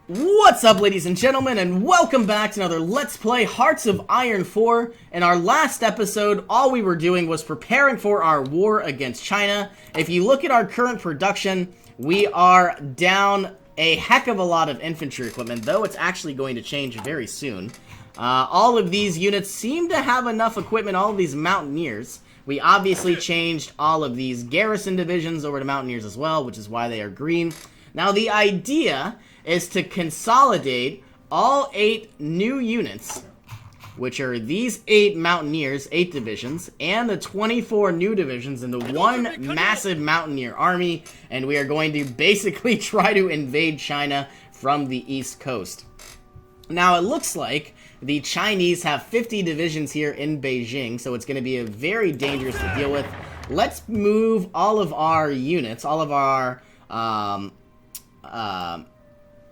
What's up, ladies and gentlemen, and welcome back to another Let's Play Hearts of Iron 4. In our last episode, all we were doing was preparing for our war against China. If you look at our current production, we are down a heck of a lot of infantry equipment, though it's actually going to change very soon. All of these units seem to have enough equipment, all of these mountaineers. We obviously changed all of these garrison divisions over to mountaineers as well, which is why they are green. Now, the idea is to consolidate all 8 new units, which are these 8 mountaineers, 8 divisions, and the 24 new divisions into one massive mountaineer army, and we are going to basically try to invade China from the east coast. Now, it looks like the Chinese have 50 divisions here in Beijing, so it's going to be very dangerous to deal with. Let's move all of our units, all of our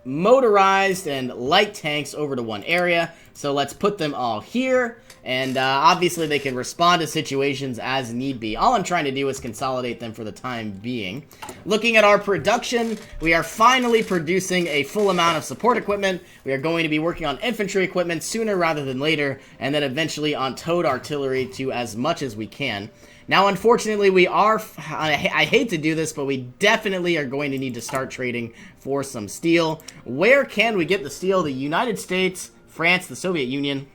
motorized and light tanks over to one area. So let's put them all here, and obviously they can respond to situations as need be. All I'm trying to do is consolidate them for the time being. Looking at our production, we are finally producing a full amount of support equipment. We are going to be working on infantry equipment sooner rather than later, and then eventually on towed artillery to as much as we can. Now, unfortunately, we are, I hate to do this, but we definitely are going to need to start trading for some steel. Where can we get the steel? The United States, France, the Soviet Union.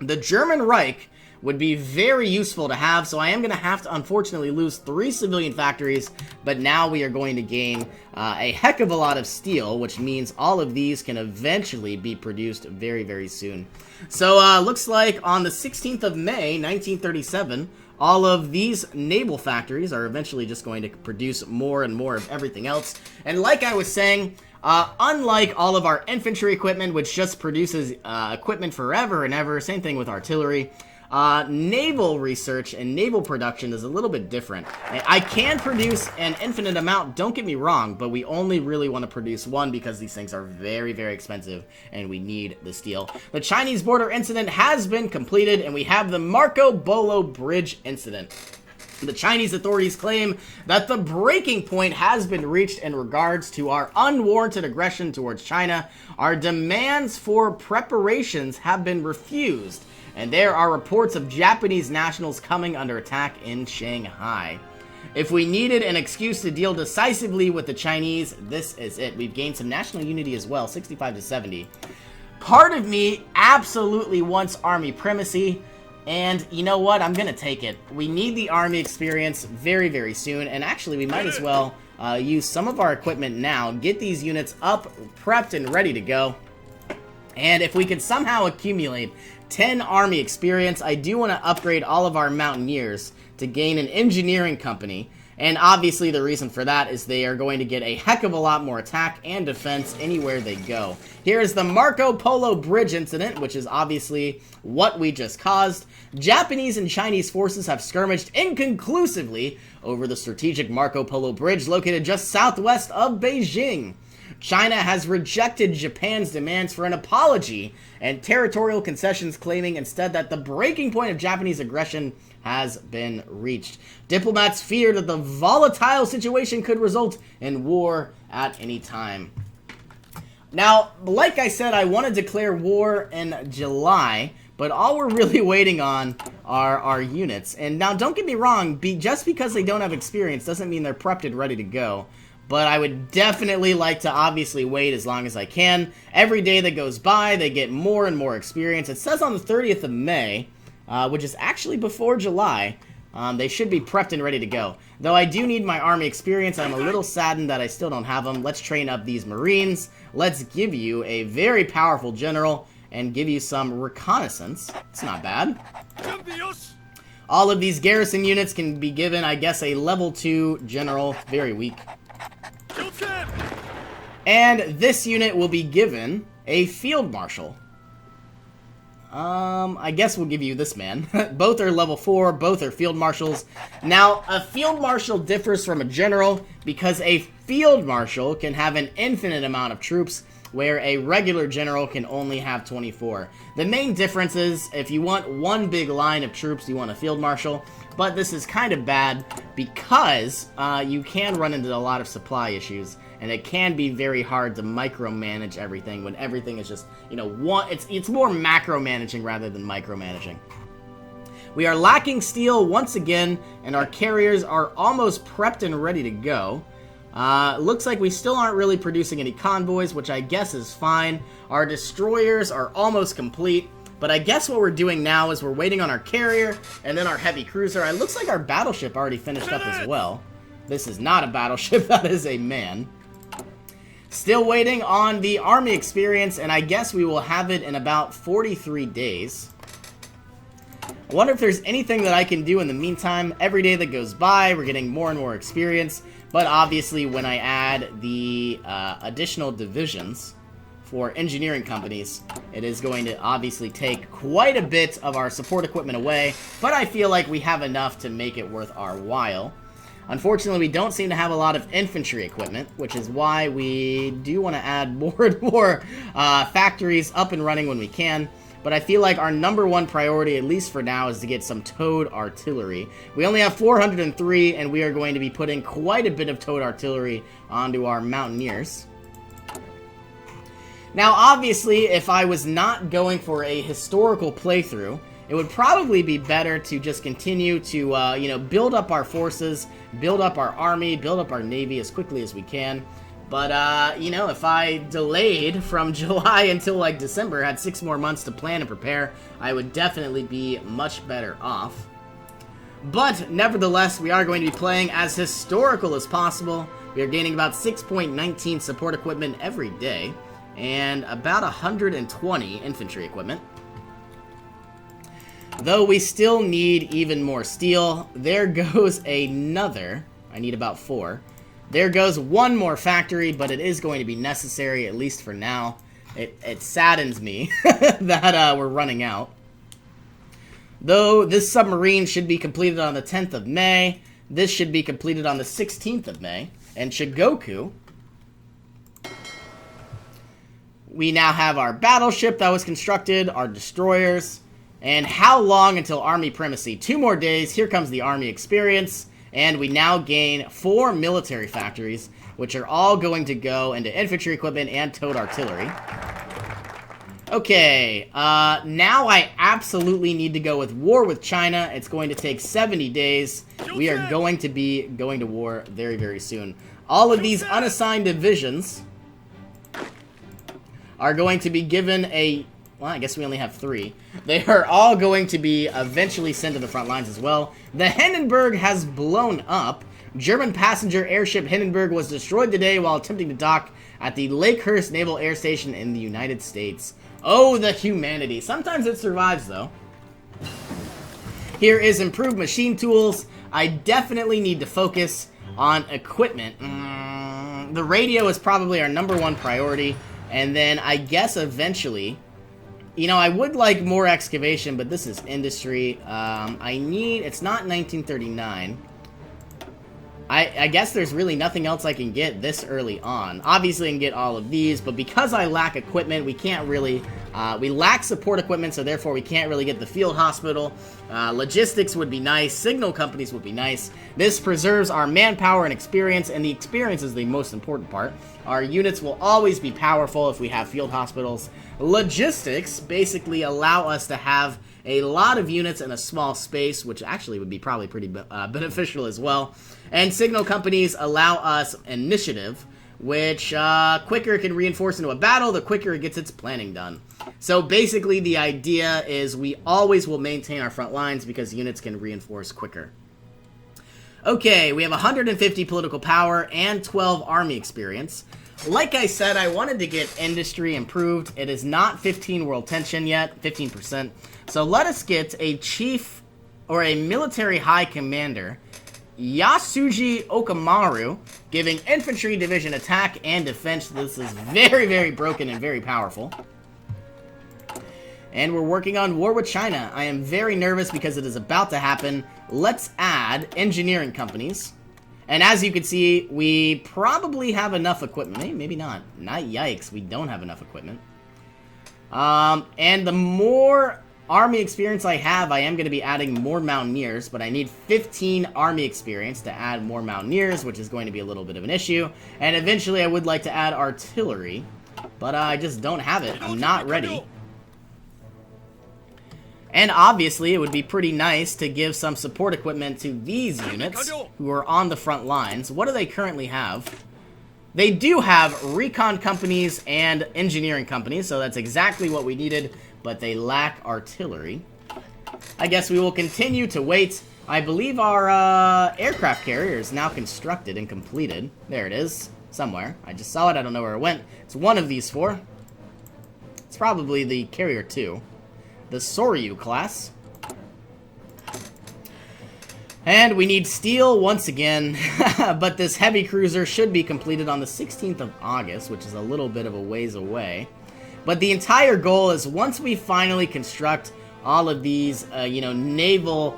The German Reich would be very useful to have, so I am going to have to, unfortunately, lose 3 civilian factories, but now we are going to gain a heck of a lot of steel, which means all of these can eventually be produced very, very soon. So, looks like on the 16th of May, 1937, all of these naval factories are eventually just going to produce more and more of everything else. And like I was saying, unlike all of our infantry equipment, which just produces equipment forever and ever, same thing with artillery, naval research and naval production is a little bit different. I can produce an infinite amount, don't get me wrong, but we only really want to produce one because these things are very, very expensive and we need the steel. The Chinese border incident has been completed, and we have the Marco Polo Bridge incident. The Chinese authorities claim that the breaking point has been reached in regards to our unwarranted aggression towards China. Our demands for preparations have been refused, and there are reports of Japanese nationals coming under attack in Shanghai. If we needed an excuse to deal decisively with the Chinese, this is it. We've gained some national unity as well, 65 to 70. Part of me absolutely wants army primacy, and you know what? I'm going to take it. We need the army experience very, very soon, and actually we might as well use some of our equipment now, get these units up, prepped, and ready to go. And if we could somehow accumulate 10 army experience, I do want to upgrade all of our mountaineers to gain an engineering company. And obviously the reason for that is they are going to get a heck of a lot more attack and defense anywhere they go. Here's the Marco Polo Bridge incident, which is obviously what we just caused. Japanese and Chinese forces have skirmished inconclusively over the strategic Marco Polo Bridge located just southwest of Beijing. China has rejected Japan's demands for an apology and territorial concessions, claiming instead that the breaking point of Japanese aggression has been reached. Diplomats fear that the volatile situation could result in war at any time. Now, like I said, I want to declare war in July, but all we're really waiting on are our units. And now, don't get me wrong, just because they don't have experience doesn't mean they're prepped and ready to go. But I would definitely like to obviously wait as long as I can. Every day that goes by, they get more and more experience. It says on the 30th of May, which is actually before July, they should be prepped and ready to go. Though I do need my army experience, I'm a little saddened that I still don't have them. Let's train up these Marines. Let's give you a very powerful general and give you some reconnaissance. It's not bad. All of these garrison units can be given, I guess, a level 2 general. Very weak. And this unit will be given a field marshal. I guess we'll give you this man. Both are level 4, both are field marshals. Now, a field marshal differs from a general because a field marshal can have an infinite amount of troops, where a regular general can only have 24. The main difference is, if you want one big line of troops, you want a field marshal. But this is kind of bad because you can run into a lot of supply issues. and it can be very hard to micromanage everything when everything is just, you know, it's more macro-managing rather than micromanaging. We are lacking steel once again, and our carriers are almost prepped and ready to go. Looks like we still aren't really producing any convoys, which I guess is fine. Our destroyers are almost complete, but I guess what we're doing now is we're waiting on our carrier and then our heavy cruiser. It looks like our battleship already finished up as well. This is not a battleship, that is a man. Still waiting on the army experience, and I guess we will have it in about 43 days. I wonder if there's anything that I can do in the meantime. Every day that goes by, we're getting more and more experience. But obviously, when I add the additional divisions for engineering companies, it is going to obviously take quite a bit of our support equipment away. But I feel like we have enough to make it worth our while. Unfortunately, we don't seem to have a lot of infantry equipment, which is why we do want to add more and more factories up and running when we can. But I feel like our #1 priority, at least for now, is to get some towed artillery. We only have 403, and we are going to be putting quite a bit of towed artillery onto our mountaineers. Now, obviously, if I was not going for a historical playthrough, it would probably be better to just continue to, you know, build up our forces, build up our army, build up our navy as quickly as we can. But, you know, if I delayed from July until, like, December, had 6 more months to plan and prepare, I would definitely be much better off. But, nevertheless, we are going to be playing as historical as possible. We are gaining about 6.19 support equipment every day, and about 120 infantry equipment. Though we still need even more steel, there goes another. I need about 4. There goes 1 more factory, but it is going to be necessary, at least for now. It saddens me that we're running out. Though this submarine should be completed on the 10th of May, this should be completed on the 16th of May. And Shigoku, we now have our battleship that was constructed, our destroyers, and how long until army primacy? 2 more days, here comes the army experience. And we now gain 4 military factories, which are all going to go into infantry equipment and towed artillery. Okay, now I absolutely need to go with war with China. It's going to take 70 days. We are going to be going to war very, very soon. All of these unassigned divisions are going to be given a... Well, I guess we only have 3. They are all going to be eventually sent to the front lines as well. The Hindenburg has blown up. German passenger airship Hindenburg was destroyed today while attempting to dock at the Lakehurst Naval Air Station in the United States. Oh, the humanity. Sometimes it survives, though. Here is improved machine tools. I definitely need to focus on equipment. The radio is probably our #1 priority. And then I guess eventually... You know, I would like more excavation, but this is industry. It's not 1939. I guess there's really nothing else I can get this early on. Obviously, I can get all of these, but because I lack equipment, we can't really... we lack support equipment, so therefore we can't really get the field hospital. Logistics would be nice. Signal companies would be nice. This preserves our manpower and experience, and the experience is the most important part. Our units will always be powerful if we have field hospitals. Logistics basically allow us to have a lot of units in a small space, which actually would be probably pretty beneficial as well. And signal companies allow us initiative, which quicker it can reinforce into a battle, the quicker it gets its planning done. So basically the idea is we always will maintain our front lines because units can reinforce quicker. Okay, we have 150 political power and 12 army experience. Like I said, I wanted to get industry improved. It is not 15 world tension yet, 15%. So let us get a chief or a military high commander, Yasuji Okamaru, giving infantry division attack and defense. This is very, very broken and very powerful. And we're working on war with China. I am very nervous because it is about to happen. Let's add engineering companies. And as you can see, we probably have enough equipment. Maybe not. Not yikes, we don't have enough equipment. And the more army experience I have, I am going to be adding more Mountaineers, but I need 15 army experience to add more Mountaineers, which is going to be a little bit of an issue. And eventually I would like to add artillery, but I just don't have it. I'm not ready. And obviously, it would be pretty nice to give some support equipment to these units who are on the front lines. What do they currently have? They do have recon companies and engineering companies, so that's exactly what we needed, but they lack artillery. I guess we will continue to wait. I believe our aircraft carrier is now constructed and completed. There it is, somewhere. I just saw it, I don't know where it went. It's one of these four. It's probably the Carrier 2. The Soryu class. And we need steel once again, but this heavy cruiser should be completed on the 16th of August, which is a little bit of a ways away. But the entire goal is once we finally construct all of these, naval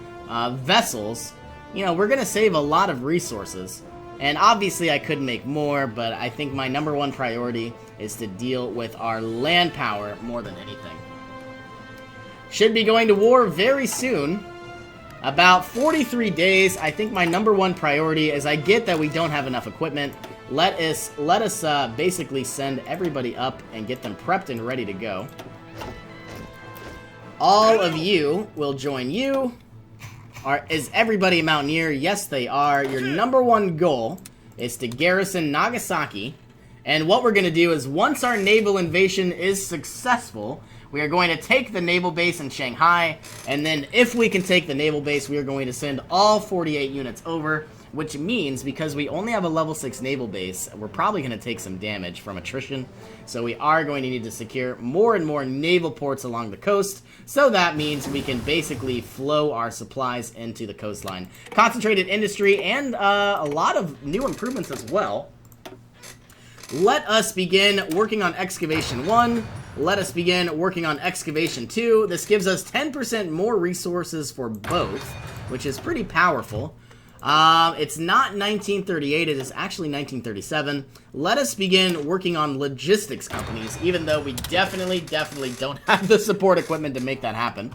vessels, we're going to save a lot of resources. And obviously I could make more, but I think my number one priority is to deal with our land power more than anything. Should be going to war very soon. About 43 days. I think my number one priority is I get that we don't have enough equipment. Let us basically send everybody up and get them prepped and ready to go. All of you will join you. Is everybody a Mountaineer? Yes, they are. Your number one goal is to garrison Nagasaki. And what we're going to do is once our naval invasion is successful, we are going to take the naval base in Shanghai, and then if we can take the naval base, we are going to send all 48 units over, which means because we only have a level 6 naval base, we're probably going to take some damage from attrition. So we are going to need to secure more and more naval ports along the coast, so that means we can basically flow our supplies into the coastline. Concentrated industry and a lot of new improvements as well. Let us begin working on Excavation 1. Let us begin working on Excavation 2. This gives us 10% more resources for both, which is pretty powerful. It's not 1938, it is actually 1937. Let us begin working on logistics companies, even though we definitely don't have the support equipment to make that happen.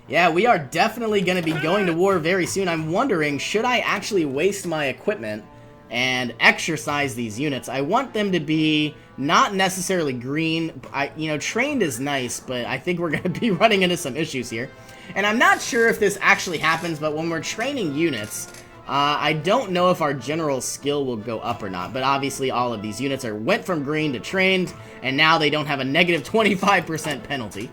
Yeah, we are definitely going to be going to war very soon. I'm wondering, should I actually waste my equipment and exercise these units? I want them to be not necessarily green. Trained is nice, but I think we're going to be running into some issues here. And I'm not sure if this actually happens, but when we're training units, I don't know if our general skill will go up or not. But obviously all of these units went from green to trained, and now they don't have a negative 25% penalty.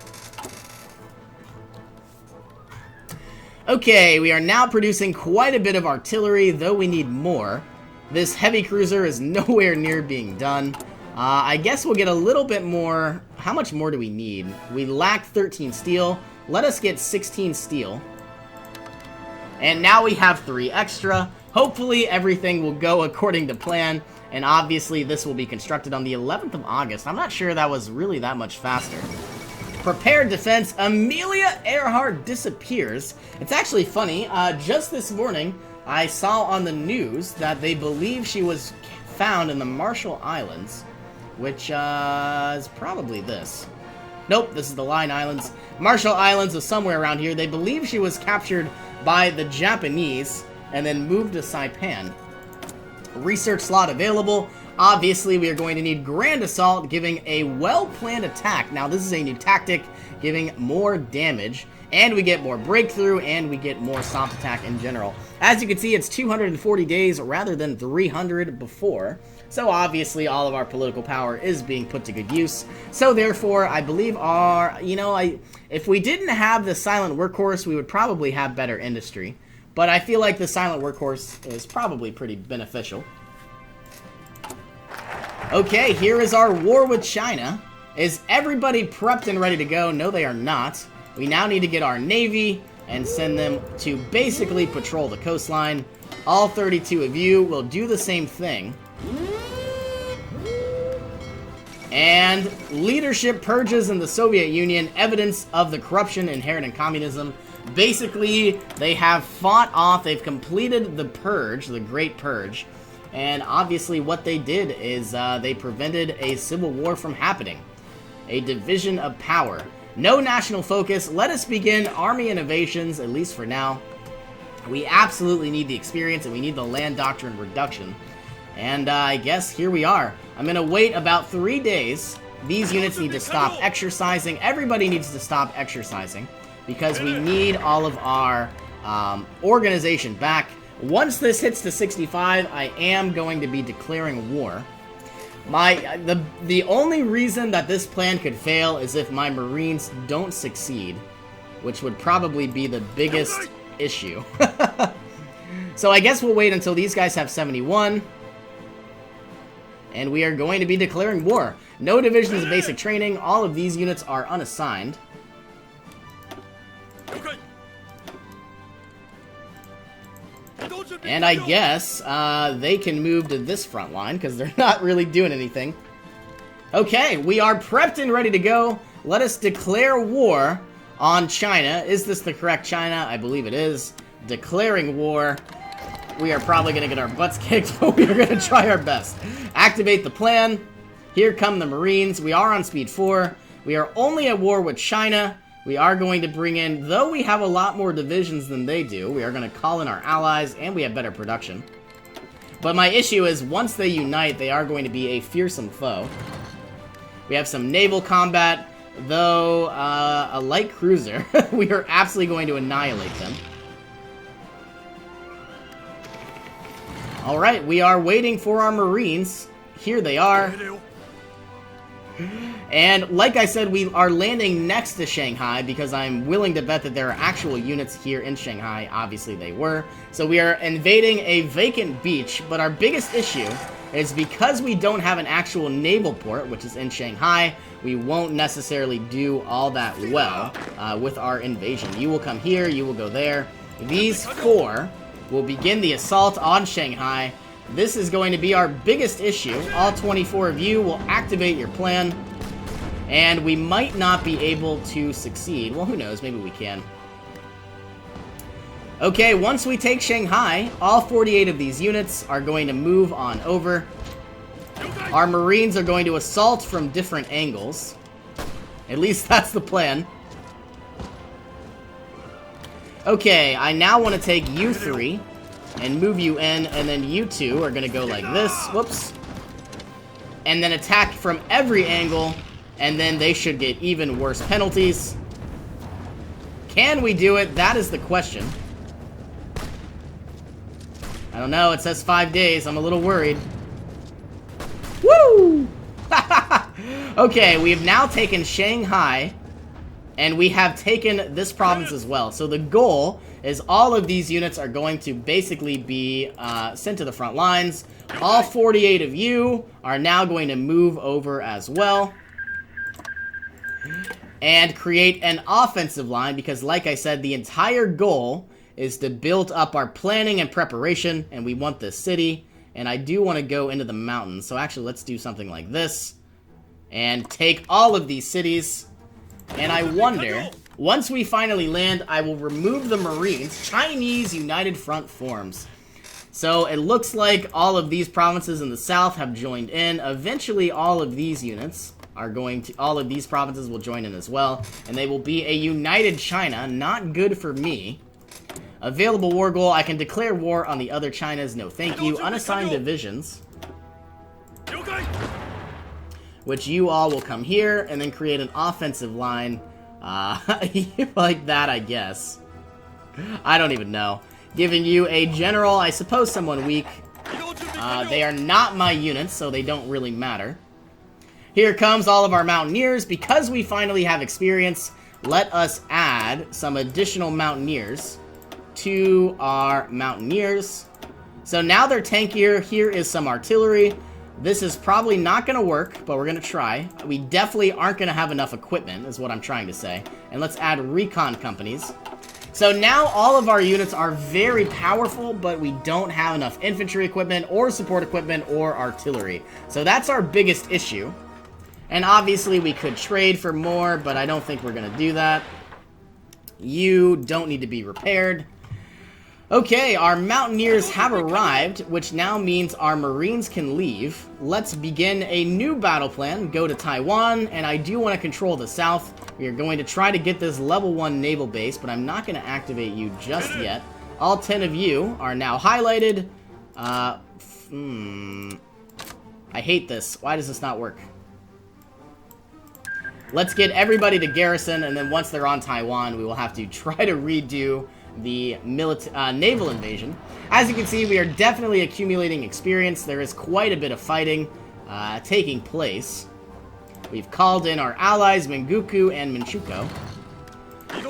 Okay, we are now producing quite a bit of artillery, though we need more. This heavy cruiser is nowhere near being done. I guess we'll get a little bit more. How much more do we need? We lack 13 steel. Let us get 16 steel. And now we have 3 extra. Hopefully everything will go according to plan. And obviously this will be constructed on the 11th of August. I'm not sure that was really that much faster. Prepared defense. Amelia Earhart disappears. It's actually funny. Just this morning, I saw on the news that they believe she was found in the Marshall Islands, which is probably this. Nope, this is the Line Islands. Marshall Islands is somewhere around here. They believe she was captured by the Japanese and then moved to Saipan. Research slot available. Obviously, we are going to need Grand Assault, giving a well-planned attack. Now, this is a new tactic, giving more damage. And we get more breakthrough, and we get more soft attack in general. As you can see, it's 240 days rather than 300 before. So obviously, all of our political power is being put to good use. So therefore, I believe if we didn't have the silent workhorse, we would probably have better industry. But I feel like the silent workhorse is probably pretty beneficial. Okay, here is our war with China. Is everybody prepped and ready to go? No, they are not. We now need to get our navy and send them to basically patrol the coastline. All 32 of you will do the same thing. And leadership purges in the Soviet Union, evidence of the corruption inherent in communism. Basically, they have fought off, they've completed the purge, the Great Purge. And obviously what they did is they prevented a civil war from happening. A division of power. No national focus. Let us begin army innovations, at least for now. We absolutely need the experience, and we need the land doctrine reduction. And I guess here we are. I'm going to wait about 3 days. These units need to stop exercising. Everybody needs to stop exercising, because we need all of our organization back. Once this hits to 65, I am going to be declaring war. The only reason that this plan could fail is if my Marines don't succeed, which would probably be the biggest issue. So I guess we'll wait until these guys have 71. And we are going to be declaring war. No divisions of basic training. All of these units are unassigned. And I guess they can move to this front line because they're not really doing anything. Okay, we are prepped and ready to go. Let us declare war on China. Is this the correct China? I believe it is. Declaring war. We are probably going to get our butts kicked, but we are going to try our best. Activate the plan. Here come the Marines. We are on speed 4. We are only at war with China. We are going to bring in, though we have a lot more divisions than they do, we are going to call in our allies, and we have better production. But my issue is, once they unite, they are going to be a fearsome foe. We have some naval combat, though a light cruiser. We are absolutely going to annihilate them. Alright, we are waiting for our Marines. Here they are. And like I said, we are landing next to Shanghai because I'm willing to bet that there are actual units here in Shanghai. Obviously they were. So we are invading a vacant beach, but our biggest issue is because we don't have an actual naval port, which is in Shanghai, we won't necessarily do all that well with our invasion. You will come here, you will go there. These 4 will begin the assault on Shanghai. This is going to be our biggest issue. All 24 of you will activate your plan. And we might not be able to succeed. Well, who knows? Maybe we can. Okay, once we take Shanghai, all 48 of these units are going to move on over. Our Marines are going to assault from different angles. At least that's the plan. Okay, I now want to take you 3 and move you in, and then you 2 are going to go like this. Whoops. And then attack from every angle, and then they should get even worse penalties. Can we do it? That is the question. I don't know. It says 5 days. I'm a little worried. Woo! Okay, we have now taken Shanghai, and we have taken this province as well. So the goal is all of these units are going to basically be sent to the front lines. All 48 of you are now going to move over as well. And create an offensive line, because like I said, the entire goal is to build up our planning and preparation, and we want this city. And I do want to go into the mountains. So actually, let's do something like this. And take all of these cities. And I wonder, once we finally land, I will remove the Marines. Chinese United Front forms. So it looks like all of these provinces in the south have joined in. Eventually, all of these units are going to, all of these provinces will join in as well. And they will be a united China. Not good for me. Available war goal. I can declare war on the other Chinas. No, thank you. Unassigned divisions. Which you all will come here and then create an offensive line. Like that, I guess. I don't even know. Giving you a general, I suppose someone weak. They are not my units, so they don't really matter. Here comes all of our mountaineers. Because we finally have experience, let us add some additional mountaineers to our mountaineers. So now they're tankier. Here is some artillery. This is probably not going to work, but we're going to try. We definitely aren't going to have enough equipment, is what I'm trying to say. And let's add recon companies. So now all of our units are very powerful, but we don't have enough infantry equipment or support equipment or artillery. So that's our biggest issue. And obviously we could trade for more, but I don't think we're going to do that. You don't need to be repaired. Okay, our mountaineers have arrived, which now means our marines can leave. Let's begin a new battle plan, go to Taiwan, and I do want to control the south. We are going to try to get this level 1 naval base, but I'm not going to activate you just yet. All 10 of you are now highlighted. I hate this. Why does this not work? Let's get everybody to garrison, and then once they're on Taiwan, we will have to try to redo the naval invasion. As you can see, we are definitely accumulating experience. There is quite a bit of fighting taking place. We've called in our allies, Menguku and Minchuko.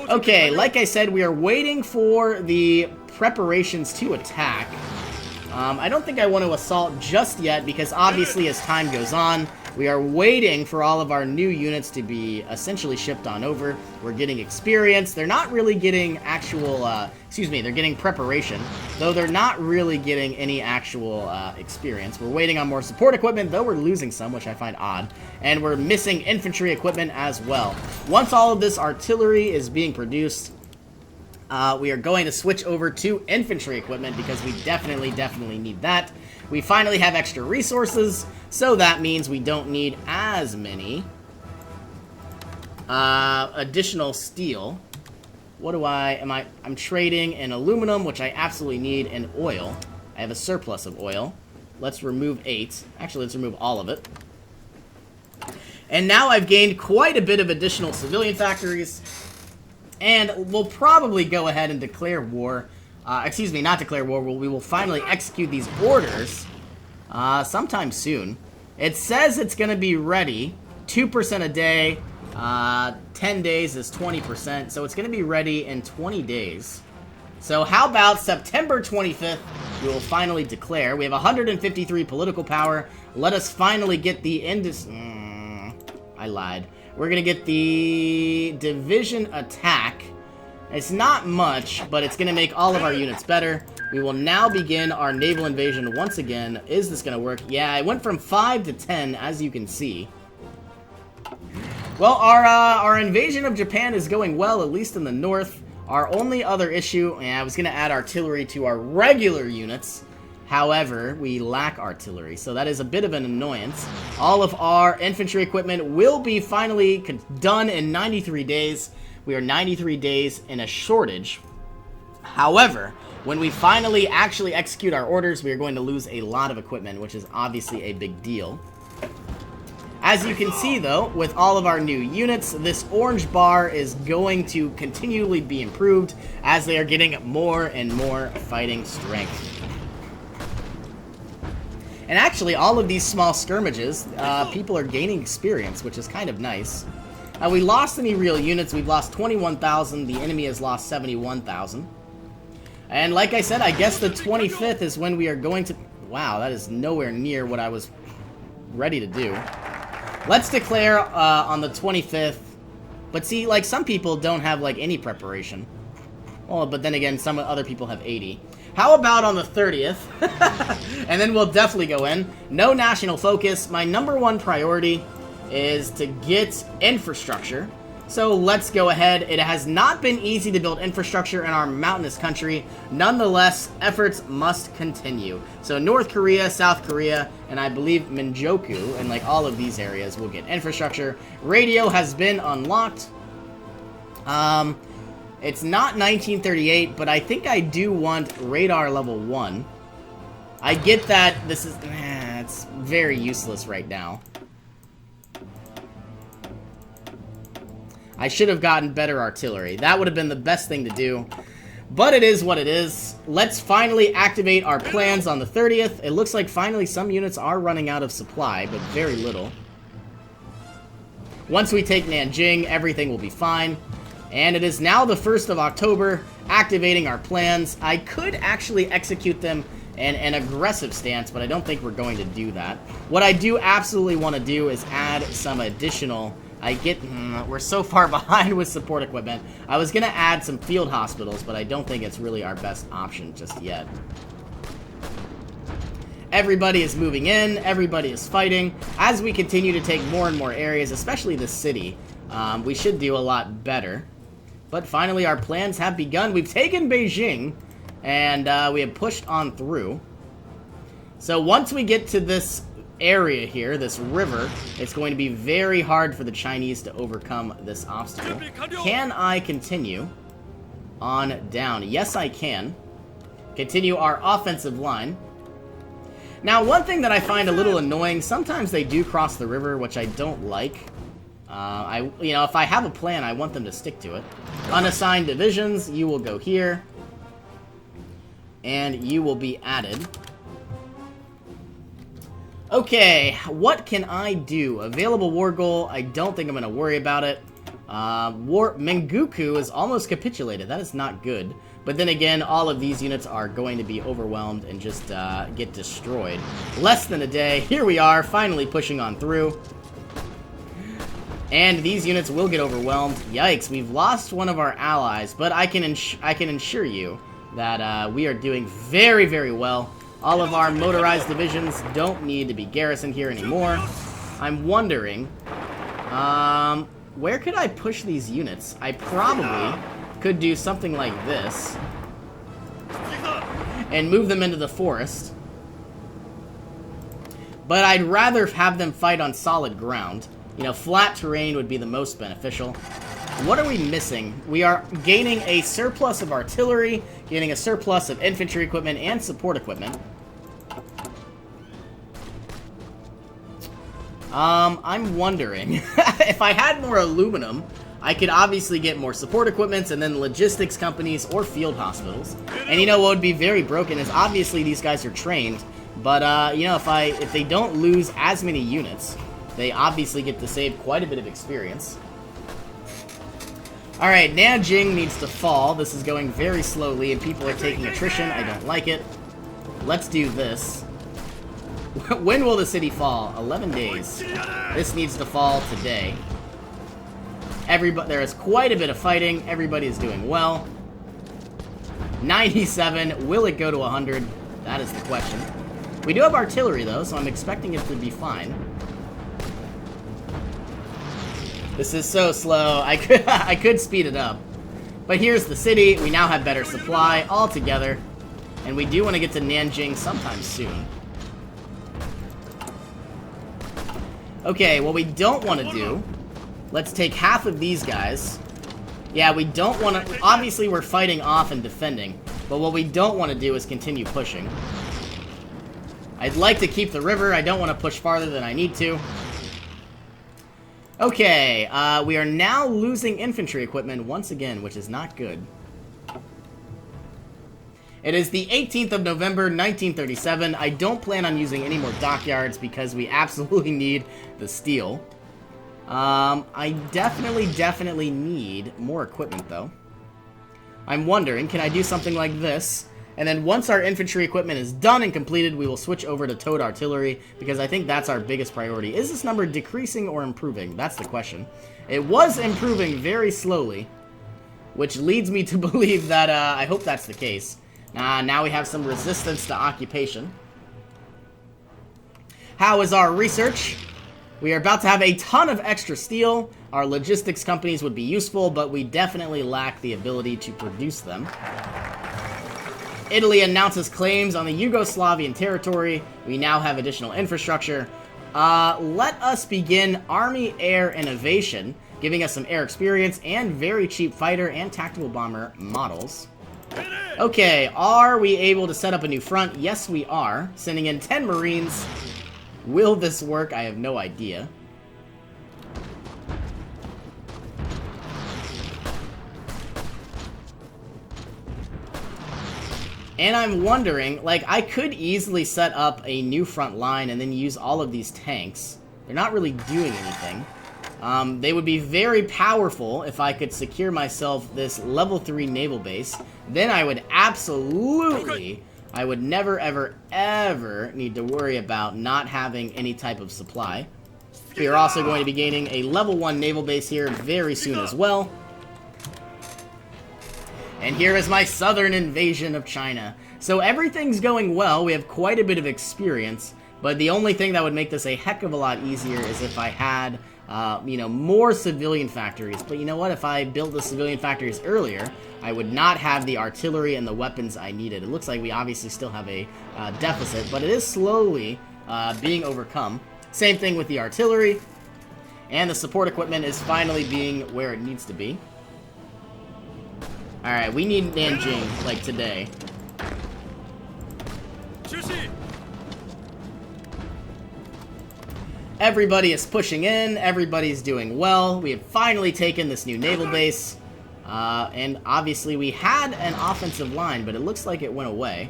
Okay, like I said, we are waiting for the preparations to attack. I don't think I want to assault just yet, because obviously as time goes on, we are waiting for all of our new units to be essentially shipped on over. We're getting experience. They're not really getting actual, they're getting preparation, though they're not really getting any actual experience. We're waiting on more support equipment, though we're losing some, which I find odd. And we're missing infantry equipment as well. Once all of this artillery is being produced, we are going to switch over to infantry equipment, because we definitely need that. We finally have extra resources, so that means we don't need as many additional steel. What do I'm trading in aluminum, which I absolutely need, and oil. I have a surplus of oil. Let's remove 8. Actually, let's remove all of it. And now I've gained quite a bit of additional civilian factories, and we'll probably go ahead and declare war. Not declare war. We will finally execute these orders sometime soon. It says it's going to be ready 2% a day. 10 days is 20%, so it's going to be ready in 20 days. So how about September 25th, we will finally declare. We have 153 political power. Let us finally get the I lied. We're going to get the division attack. It's not much, but it's going to make all of our units better. We will now begin our naval invasion once again. Is this going to work? Yeah, it went from 5 to 10, as you can see. Well, our invasion of Japan is going well, at least in the north. Our only other issue, I was going to add artillery to our regular units. However, we lack artillery, so that is a bit of an annoyance. All of our infantry equipment will be finally done in 93 days. We are 93 days in a shortage. However, when we finally actually execute our orders, we are going to lose a lot of equipment, which is obviously a big deal. As you can see, though, with all of our new units, this orange bar is going to continually be improved as they are getting more and more fighting strength. And actually, all of these small skirmishes, people are gaining experience, which is kind of nice. We lost any real units. We've lost 21,000. The enemy has lost 71,000. And like I said, I guess the 25th is when we are going to... Wow, that is nowhere near what I was ready to do. Let's declare on the 25th. But see, like, some people don't have, like, any preparation. Well, but then again, some other people have 80. How about on the 30th? And then we'll definitely go in. No national focus. My #1 priority is to get infrastructure. So let's go ahead. It has not been easy to build infrastructure in our mountainous country. Nonetheless, efforts must continue. So North Korea, South Korea, and I believe Minjuku, and like all of these areas will get infrastructure. Radio has been unlocked. It's not 1938, but I think I do want radar level 1. I get that this is... it's very useless right now. I should have gotten better artillery. That would have been the best thing to do. But it is what it is. Let's finally activate our plans on the 30th. It looks like finally some units are running out of supply, but very little. Once we take Nanjing, everything will be fine. And it is now the 1st of October, activating our plans. I could actually execute them in an aggressive stance, but I don't think we're going to do that. What I do absolutely want to do is add some additional... we're so far behind with support equipment. I was going to add some field hospitals, but I don't think it's really our best option just yet. Everybody is moving in. Everybody is fighting. As we continue to take more and more areas, especially the city, we should do a lot better. But finally, our plans have begun. We've taken Beijing. And we have pushed on through. So once we get to this area here, this river, it's going to be very hard for the Chinese to overcome this obstacle. Can I continue on down? Yes, I can. Continue our offensive line. Now, one thing that I find a little annoying, sometimes they do cross the river, which I don't like. You know, if I have a plan, I want them to stick to it. Unassigned divisions, you will go here. And you will be added. Okay, what can I do? Available war goal, I don't think I'm going to worry about it. Menguku is almost capitulated. That is not good. But then again, all of these units are going to be overwhelmed and just get destroyed. Less than a day. Here we are, finally pushing on through. And these units will get overwhelmed. Yikes, we've lost one of our allies, but I can assure you that we are doing very, very well. All of our motorized divisions don't need to be garrisoned here anymore. I'm wondering, where could I push these units? I probably could do something like this and move them into the forest. But I'd rather have them fight on solid ground. You know, flat terrain would be the most beneficial. What are we missing? We are gaining a surplus of artillery, gaining a surplus of infantry equipment and support equipment. I'm wondering, if I had more aluminum, I could obviously get more support equipments and then logistics companies or field hospitals. And you know what would be very broken is obviously these guys are trained, but you know, if they don't lose as many units, they obviously get to save quite a bit of experience. Alright, Nanjing needs to fall. This is going very slowly and people are taking attrition. I don't like it. Let's do this. When will the city fall? 11 days. This needs to fall today. There is quite a bit of fighting. Everybody is doing well. 97. Will it go to 100? That is the question. We do have artillery, though, so I'm expecting it to be fine. This is so slow. I could speed it up. But here's the city. We now have better supply altogether. And we do want to get to Nanjing sometime soon. Okay, what we don't want to do... Let's take half of these guys. Yeah, we don't want to... Obviously, we're fighting off and defending. But what we don't want to do is continue pushing. I'd like to keep the river. I don't want to push farther than I need to. Okay, we are now losing infantry equipment once again, which is not good. It is the 18th of November, 1937. I don't plan on using any more dockyards because we absolutely need the steel. I definitely need more equipment, though. I'm wondering, can I do something like this? And then once our infantry equipment is done and completed, we will switch over to towed artillery, because I think that's our biggest priority. Is this number decreasing or improving? That's the question. It was improving very slowly, which leads me to believe that, I hope that's the case. Now we have some resistance to occupation. How is our research? We are about to have a ton of extra steel. Our logistics companies would be useful, but we definitely lack the ability to produce them. Italy announces claims on the Yugoslavian territory. We now have additional infrastructure. Let us begin Army Air Innovation, giving us some air experience and very cheap fighter and tactical bomber models. Okay, are we able to set up a new front? Yes, we are. Sending in 10 Marines. Will this work? I have no idea. And I'm wondering, like, I could easily set up a new front line and then use all of these tanks. They're not really doing anything. They would be very powerful if I could secure myself this level 3 naval base. Then I would absolutely... I would never, ever, ever need to worry about not having any type of supply. We are also going to be gaining a level 1 naval base here very soon as well. And here is my southern invasion of China. So everything's going well. We have quite a bit of experience. But the only thing that would make this a heck of a lot easier is if I had you know, more civilian factories. But you know what? If I built the civilian factories earlier, I would not have the artillery and the weapons I needed. It looks like we obviously still have a deficit, but it is slowly being overcome. Same thing with the artillery, and the support equipment is finally being where it needs to be. Alright, we need Nanjing, like, today. Everybody is pushing in, everybody's doing well. We have finally taken this new naval base. And obviously we had an offensive line, but it looks like it went away.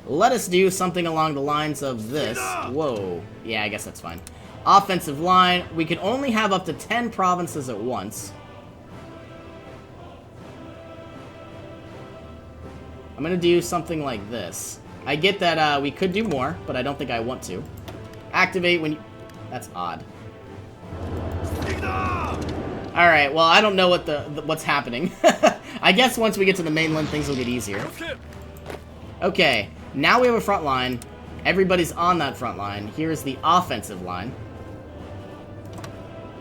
Let us do something along the lines of this. Whoa. Yeah, I guess that's fine. Offensive line. We can only have up to 10 provinces at once. I'm gonna do something like this. I get that we could do more, but I don't think I want to. Activate when you... That's odd. Alright, well, I don't know what what's happening. I guess once we get to the mainland, things will get easier. Okay, now we have a front line. Everybody's on that front line. Here's the offensive line.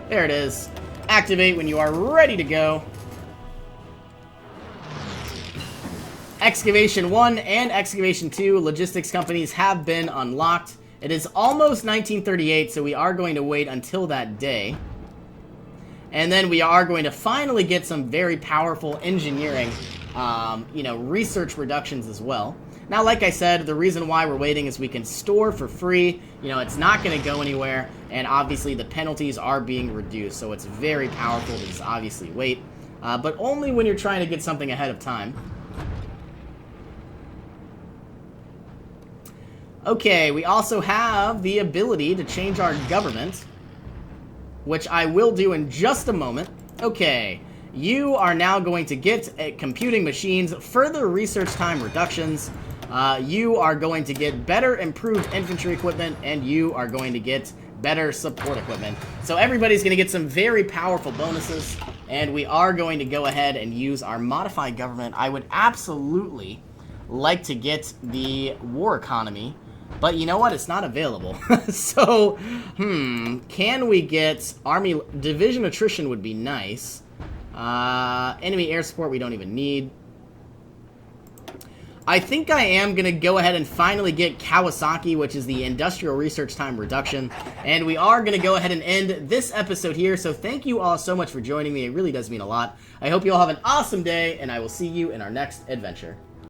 There it is. Activate when you are ready to go. Excavation 1 and Excavation 2 logistics companies have been unlocked. It is almost 1938, so we are going to wait until that day. And then we are going to finally get some very powerful engineering, you know, research reductions as well. Now, like I said, the reason why we're waiting is we can store for free. You know, it's not going to go anywhere, and obviously the penalties are being reduced, so it's very powerful to just obviously wait. But only when you're trying to get something ahead of time. Okay, we also have the ability to change our government, which I will do in just a moment. Okay, you are now going to get computing machines, further research time reductions, you are going to get better improved infantry equipment, and you are going to get better support equipment. So everybody's going to get some very powerful bonuses, and we are going to go ahead and use our modified government. I would absolutely like to get the war economy, but you know what? It's not available. So, can we get army division attrition would be nice. Enemy air support we don't even need. I think I am going to go ahead and finally get Kawasaki, which is the industrial research time reduction. And we are going to go ahead and end this episode here. So thank you all so much for joining me. It really does mean a lot. I hope you all have an awesome day, and I will see you in our next adventure.